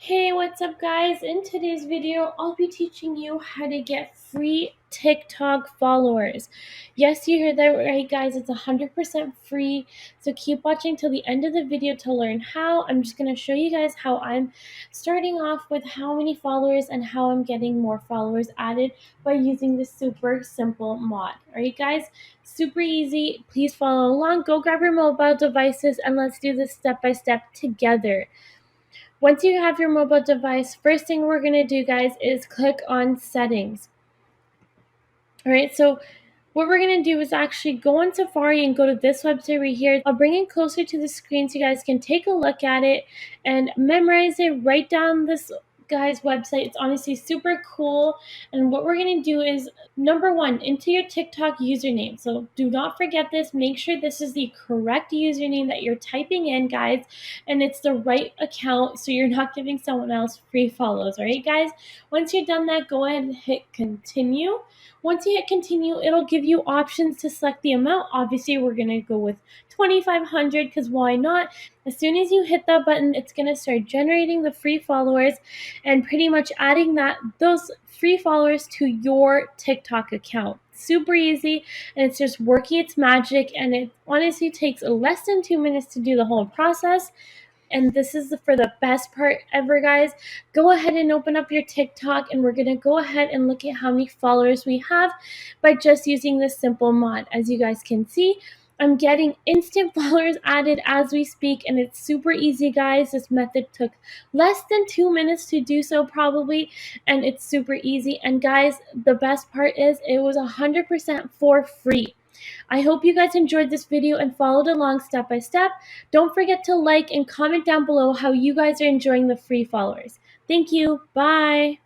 Hey, what's up guys? In today's video, I'll be teaching you how to get free TikTok followers. Yes, you heard that right guys, it's 100% free. So keep watching till the end of the video to learn how. I'm just going to show you guys how I'm starting off with how many followers and how I'm getting more followers added by using this super simple mod. Alright guys, super easy. Please follow along. Go grab your mobile devices and let's do this step by step together. Once you have your mobile device, first thing we're going to do, guys, is click on settings. All right, so what we're going to do is actually go on Safari and go to this website right here. I'll bring it closer to the screen so you guys can take a look at it and memorize it. Write down this guy's website. It's honestly super cool. And what we're going to do is, number one, enter your TikTok username. So do not forget this. Make sure this is the correct username that you're typing in, guys, and it's the right account so you're not giving someone else free follows. All right, guys? Once you're done that, go ahead and hit continue. Once you hit continue, it'll give you options to select the amount. Obviously, we're going to go with 2,500 because why not? As soon as you hit that button, it's going to start generating the free followers and pretty much adding those free followers to your TikTok account. Super easy, and it's just working its magic, and it honestly takes less than 2 minutes to do the whole process. And this is for the best part ever, guys. Go ahead and open up your TikTok, and we're going to go ahead and look at how many followers we have by just using this simple mod. As you guys can see, I'm getting instant followers added as we speak, and it's super easy, guys. This method took less than 2 minutes to do so probably, and it's super easy. And guys, the best part is it was 100% for free. I hope you guys enjoyed this video and followed along step by step. Don't forget to like and comment down below how you guys are enjoying the free followers. Thank you. Bye.